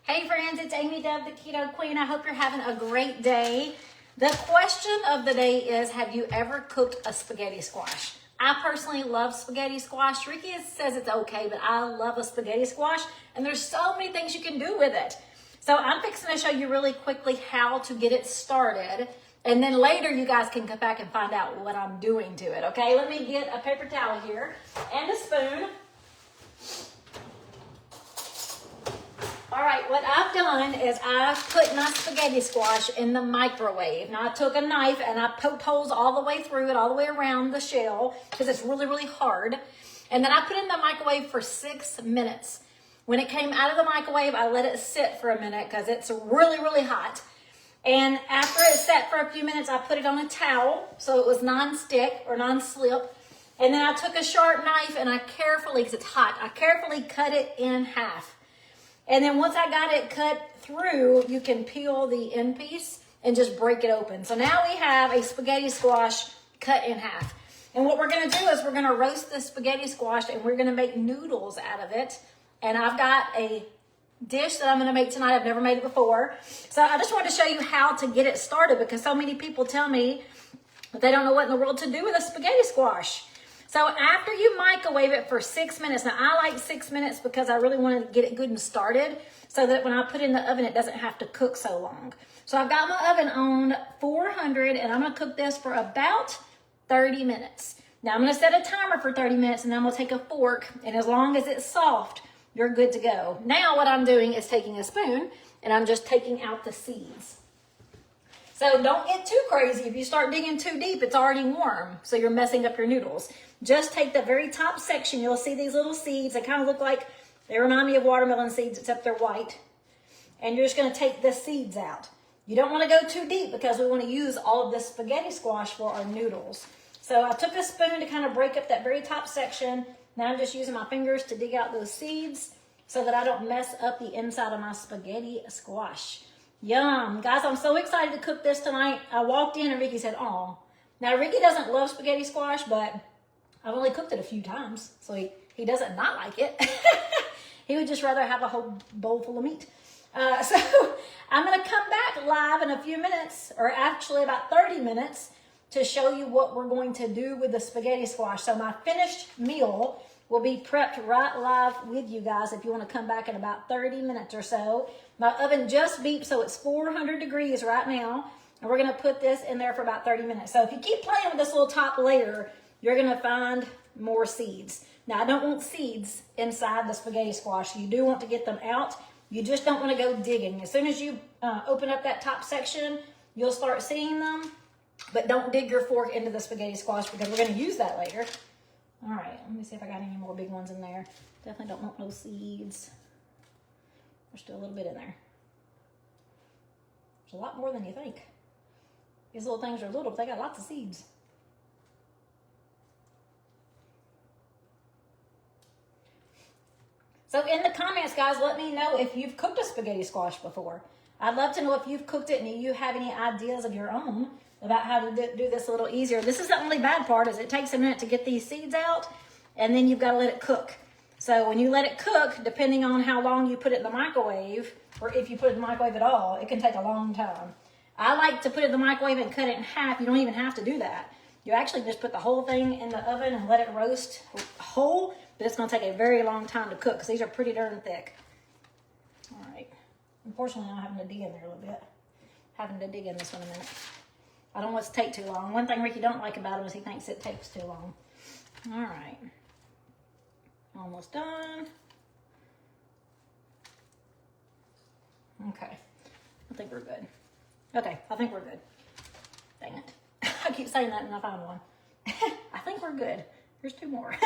Hey friends, it's Amy Dove, the Keto Queen. I hope you're having a great day. The question of the day is, have you ever cooked a spaghetti squash? I personally love spaghetti squash. Ricky says it's okay, but I love a spaghetti squash, and there's so many things you can do with it. So I'm fixing to show you really quickly how to get it started, and then later you guys can come back and find out what I'm doing to it, okay? Let me get a paper towel here and a spoon. All right, what I've done is I've put my spaghetti squash in the microwave. Now I took a knife and I poked holes all the way through it, all the way around the shell, because it's really, really hard. And then I put it in the microwave for 6 minutes. When it came out of the microwave, I let it sit for a minute because it's really, really hot. And after it sat for a few minutes, I put it on a towel so it was non-stick or non-slip. And then I took a sharp knife and I carefully, because it's hot, I carefully cut it in half. And then once I got it cut through, you can peel the end piece and just break it open. So now we have a spaghetti squash cut in half. And what we're gonna do is we're gonna roast the spaghetti squash and we're gonna make noodles out of it. And I've got a dish that I'm gonna make tonight. I've never made it before. So I just wanted to show you how to get it started because so many people tell me that they don't know what in the world to do with a spaghetti squash. So after you microwave it for 6 minutes, now I like 6 minutes because I really want to get it good and started so that when I put it in the oven, it doesn't have to cook so long. So I've got my oven on 400 and I'm going to cook this for about 30 minutes. Now I'm going to set a timer for 30 minutes and then I'm going to take a fork, and as long as it's soft, you're good to go. Now what I'm doing is taking a spoon and I'm just taking out the seeds. So don't get too crazy. If you start digging too deep, it's already warm, so you're messing up your noodles. Just take the very top section. You'll see these little seeds. They kind of look like, they remind me of watermelon seeds, except they're white. And you're just going to take the seeds out. You don't want to go too deep because we want to use all of this spaghetti squash for our noodles. So I took a spoon to kind of break up that very top section. Now I'm just using my fingers to dig out those seeds so that I don't mess up the inside of my spaghetti squash. Yum. Guys, I'm so excited to cook this tonight. I walked in and Ricky said, "Aw." Now, Ricky doesn't love spaghetti squash, but I've only cooked it a few times, so he doesn't not like it. He would just rather have a whole bowl full of meat. So I'm going to come back live in a few minutes, or actually about 30 minutes, to show you what we're going to do with the spaghetti squash. So my finished meal will be prepped right live with you guys if you want to come back in about 30 minutes or so. My oven just beeped, so it's 400 degrees right now. And we're going to put this in there for about 30 minutes. So if you keep playing with this little top layer, you're going to find more seeds. Now, I don't want seeds inside the spaghetti squash. You do want to get them out. You just don't want to go digging. As soon as you open up that top section, you'll start seeing them. But don't dig your fork into the spaghetti squash because we're going to use that later. All right, let me see if I got any more big ones in there. Definitely don't want no seeds. There's still a little bit in there. There's a lot more than you think. These little things are little, but they got lots of seeds. So in the comments, guys, let me know if you've cooked a spaghetti squash before. I'd love to know if you've cooked it and you have any ideas of your own about how to do this a little easier. This is the only bad part, is it takes a minute to get these seeds out, and then you've got to let it cook. So when you let it cook, depending on how long you put it in the microwave, or if you put it in the microwave at all, it can take a long time. I like to put it in the microwave and cut it in half. You don't even have to do that. You actually just put the whole thing in the oven and let it roast whole, but it's going to take a very long time to cook because these are pretty darn thick. All right. Unfortunately, I'm having to dig in there a little bit. Having to dig in this one a minute. I don't want it to take too long. One thing Ricky don't like about him is he thinks it takes too long. All right. Almost done. Okay. I think we're good. Okay, I think we're good. Dang it. I keep saying that and I found one. I think we're good. Here's two more.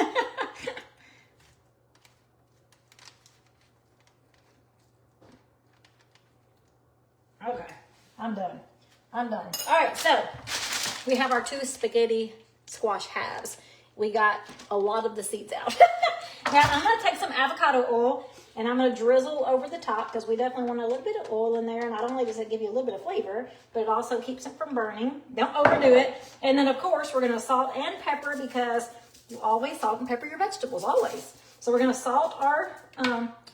Okay, I'm done. I'm done. All right, so we have our 2 spaghetti squash halves. We got a lot of the seeds out. Now, I'm going to take some avocado oil and I'm going to drizzle over the top because we definitely want a little bit of oil in there. And not only does it give you a little bit of flavor, but it also keeps it from burning. Don't overdo it. And then, of course, we're going to salt and pepper because you always salt and pepper your vegetables, always. So we're gonna salt our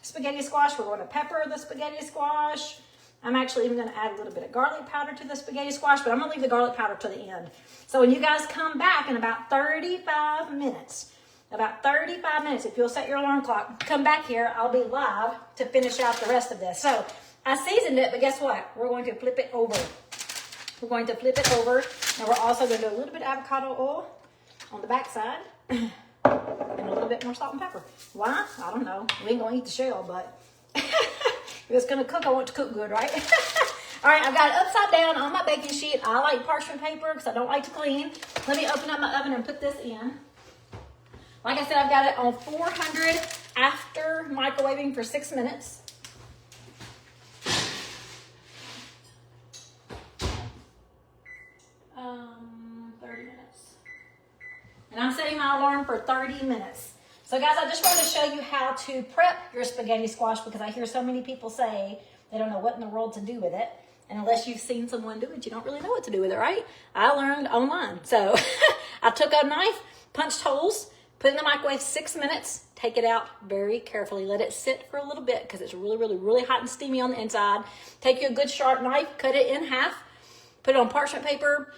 spaghetti squash. We're going to pepper the spaghetti squash. I'm actually even gonna add a little bit of garlic powder to the spaghetti squash, but I'm gonna leave the garlic powder to the end. So when you guys come back in about 35 minutes, if you'll set your alarm clock, come back here, I'll be live to finish out the rest of this. So I seasoned it, but guess what? We're going to flip it over. We're going to flip it over, and we're also going to do a little bit of avocado oil on the back side, and a little bit more salt and pepper. Why? I don't know. We ain't gonna eat the shell, but if it's gonna cook, I want it to cook good, right? All right, I've got it upside down on my baking sheet. I like parchment paper because I don't like to clean. Let me open up my oven and put this in. Like I said, I've got it on 400 after microwaving for 6 minutes. And I'm setting my alarm for 30 minutes. So guys, I just wanted to show you how to prep your spaghetti squash because I hear so many people say they don't know what in the world to do with it. And unless you've seen someone do it, you don't really know what to do with it, right? I learned online. So I took a knife, punched holes, put it in the microwave 6 minutes, take it out very carefully. Let it sit for a little bit because it's really, really, really hot and steamy on the inside. Take you a good sharp knife, cut it in half, put it on parchment paper,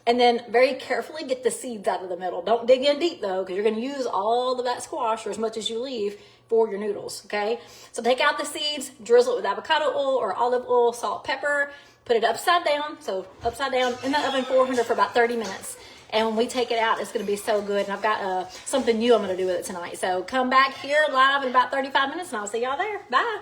and then very carefully get the seeds out of the middle. Don't dig in deep though, because you're gonna use all of that squash or as much as you leave for your noodles, okay? So take out the seeds, drizzle it with avocado oil or olive oil, salt, pepper, put it upside down. So upside down in the oven 400 for about 30 minutes. And when we take it out, it's gonna be so good. And I've got something new I'm gonna do with it tonight. So come back here live in about 35 minutes and I'll see y'all there. Bye.